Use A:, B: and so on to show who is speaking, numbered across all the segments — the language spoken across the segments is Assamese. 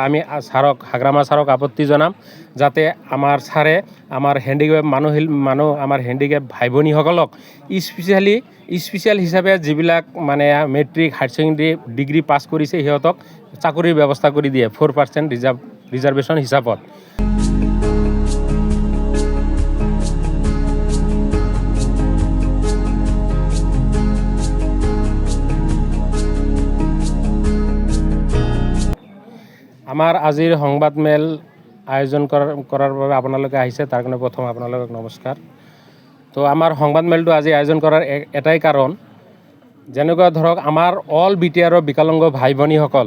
A: আমি ছাৰক হাগ্ৰামা ছাৰক আপত্তি জনাম যাতে আমাৰ ছাৰে আমাৰ হেণ্ডিকেপ মানুহ আমাৰ হেণ্ডিকেপ ভাই ভনীসকলক স্পেচিয়েল হিচাপে যিবিলাক মানে matric higher secondary degree pass কৰিছে সিহঁতক চাকৰিৰ ব্যৱস্থা কৰি দিয়ে 4% ৰিজাৰ্ভেশ্যন হিচাপত। আমাৰ আজিৰ সংবাদমেল আয়োজন কৰাৰ বাবে আপোনালোকে আহিছে, তাৰ কাৰণে প্ৰথম আপোনালোকক নমস্কাৰ। তো আমাৰ সংবাদমেলটো আজি আয়োজন কৰাৰ এটাই কাৰণ, যেনেকুৱা ধৰক আমাৰ অল বিটিআৰৰ বিকলাংগ ভাই ভনীসকল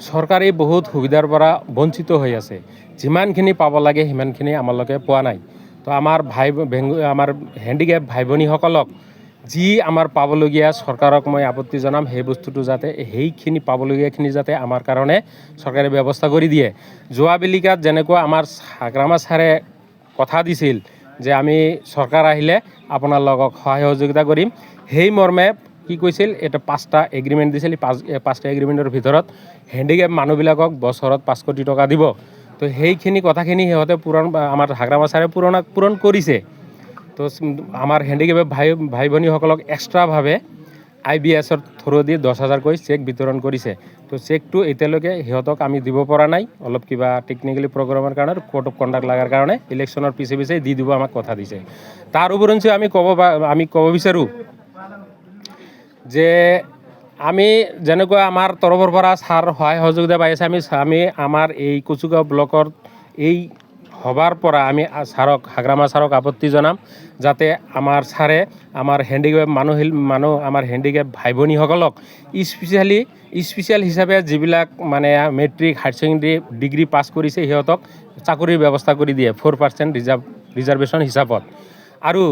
A: চৰকাৰী বহুত সুবিধাৰ পৰা বঞ্চিত হৈ আছে। যিমানখিনি পাব লাগে সিমানখিনি আমালোকে পোৱা নাই। তো আমাৰ আমাৰ হেণ্ডিকেপ ভাই ভনীসকলক যি আমাৰ পাবলগীয়া চৰকাৰক মই আপত্তি জনাম, সেই বস্তুটো যাতে সেইখিনি পাবলগীয়াখিনি যাতে আমাৰ কাৰণে চৰকাৰে ব্যৱস্থা কৰি দিয়ে। যোৱা বেলিকাত যেনেকুৱা আমাৰ হাগ্ৰামা ছাৰে কথা দিছিল যে আমি চৰকাৰ আহিলে আপোনালোকক সহায় সহযোগিতা কৰিম, সেই মৰ্মে কি কৈছিল, এটা 5টা এগ্ৰিমেণ্ট দিছিল। 5টা এগ্ৰিমেণ্টৰ ভিতৰত হেণ্ডিকেপ মানুহবিলাকক বছৰত 5 কোটি টকা দিব। তো সেইখিনি কথাখিনি সিহঁতে আমাৰ হাগ্ৰামা ছাৰে পূৰণ কৰিছে। তো আমাৰ হেণ্ডিকেপ ভাই ভনীসকলক এক্সট্ৰাভাৱে IBSৰ থ্ৰুদি 10,000কৈ চেক বিতৰণ কৰিছে। তো চেকটো এতিয়ালৈকে সিহঁতক আমি দিব পৰা নাই, অলপ কিবা টেকনিকেলি প্ৰগ্ৰামৰ কাৰণে, কোড অফ কণ্ডাক্ট লগাৰ কাৰণে ইলেকশ্যনৰ পিছে দি দিব আমাক কথা দিছে। তাৰ উপৰঞ্চি আমি ক'ব বিচাৰোঁ যে আমি যেনেকুৱা আমাৰ তৰফৰ পৰা ছাৰ সহায় সহযোগিতা পাই আছে, আমি আমাৰ এই কচুগাঁও ব্লকৰ এই সভাৰ পৰা আমি ছাৰক হাগ্ৰামা ছাৰক আপত্তি জনাম যাতে আমাৰ ছাৰে আমাৰ হেণ্ডিকেপ আমাৰ হেণ্ডিকেপ ভাই ভনীসকলক স্পেচিয়েল হিচাপে যিবিলাক মানে matric higher secondary degree pass কৰিছে সিহঁতক চাকৰিৰ ব্যৱস্থা কৰি দিয়ে 4% ৰিজাৰ্ভেশ্যন হিচাপত। আৰু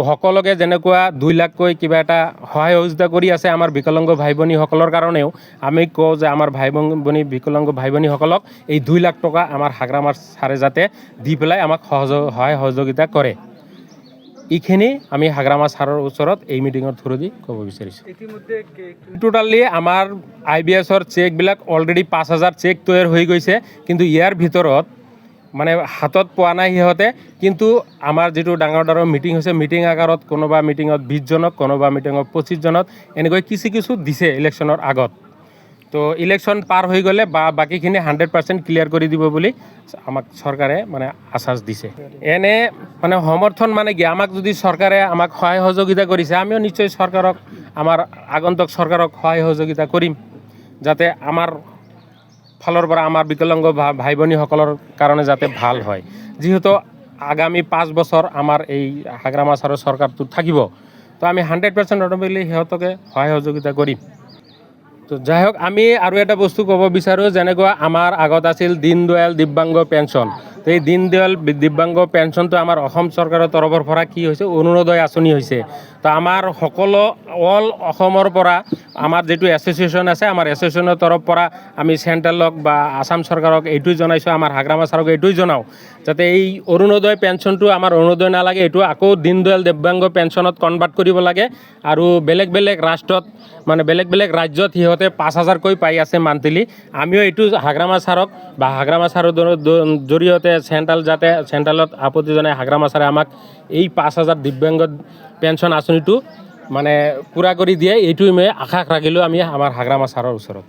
A: সকলোকে যেনেকুৱা 2 লাখকৈ কিবা এটা সহায় সহযোগিতা কৰি আছে আমাৰ বিকলাংগ ভাই ভনীসকলৰ কাৰণেও আমি কওঁ যে আমাৰ বিকলাংগ ভাই ভনীসকলক এই 2 লাখ টকা আমাৰ হাগ্ৰামাৰ ছাৰে যাতে দি পেলাই আমাক সহায় সহযোগিতা কৰে। এইখিনি আমি হাগ্ৰামা ছাৰৰ ওচৰত এই মিটিঙৰ থ্ৰুদি ক'ব বিচাৰিছোঁ। টোটালি আমাৰ IBSৰ চেকবিলাক অলৰেডি 5,000 চেক তৈয়াৰ হৈ গৈছে, কিন্তু ইয়াৰ ভিতৰত মানে হাতত পোৱা নাই সিহঁতে। কিন্তু আমাৰ যিটো ডাঙৰ মিটিং হৈছে, মিটিং আকাৰত কোনোবা মিটিঙত 20 জনক, কোনোবা মিটিঙত 25 জনক এনেকৈ কিছু দিছে ইলেকশ্যনৰ আগত। তো ইলেকশ্যন পাৰ হৈ গ'লে বাকীখিনি 100% ক্লিয়াৰ কৰি দিব বুলি আমাক চৰকাৰে মানে আশ্বাস দিছে। এনে মানে সমৰ্থন মানে কি, আমাক যদি চৰকাৰে আমাক সহায় সহযোগিতা কৰিছে, আমিও নিশ্চয় আমাৰ আগন্তুক চৰকাৰক সহায় সহযোগিতা কৰিম যাতে আমাৰ ফালৰ পৰা আমাৰ বিকলাংগ ভাই ভনীসকলৰ কাৰণে যাতে ভাল হয়। যিহেতু আগামী 5 বছৰ আমাৰ এই হাগ্ৰামা ছাৰৰ চৰকাৰটো থাকিব, তো আমি 100% অট'মেটিকলি সিহঁতকে সহায় সহযোগিতা কৰিম। তো যাই হওক, আমি আৰু এটা বস্তু ক'ব বিচাৰোঁ, যেনেকুৱা আমাৰ আগত আছিল দীনদয়াল দিব্যাংগ পেঞ্চন। তো এই দীনদয়াল দিব্যাংগ পেঞ্চনটো আমাৰ অসম চৰকাৰৰ তৰফৰ পৰা কি হৈছে, অৰুণোদয় আঁচনি হৈছে। তো আমাৰ সকলো অল অসমৰ পৰা আমাৰ যিটো এছ'চিয়েশ্যন আছে, আমাৰ এছ'চিয়েশ্যনৰ তৰফৰ পৰা আমি চেণ্ট্ৰেলক বা আসাম চৰকাৰক এইটোৱে জনাইছোঁ, আমাৰ হাগ্ৰামা ছাৰক এইটোৱে জনাওঁ যাতে এই অৰুণোদয় পেঞ্চনটো আমাৰ অৰুণোদয় নালাগে, এইটো আকৌ দীনদয়াল দিব্যাংগ পেঞ্চনত কনভাৰ্ট কৰিব লাগে। আৰু বেলেগ ৰাজ্যত সিহঁতে 5,000কৈ পাই আছে মান্থলি। আমিও এইটো হাগ্ৰামা ছাৰক বা হাগ্ৰামা ছাৰৰ জৰিয়তে চেণ্ট্ৰেলত আপত্তি জনাই হাগ্ৰামা ছাৰে আমাক এই 5,000 দিব্যাংগ পেঞ্চন আঁচনিটো মানে পূৰা কৰি দিয়ে, এইটোৱে মই আশা ৰাখিলোঁ আমি আমাৰ হাগ্ৰামা ছাৰৰ ওচৰত।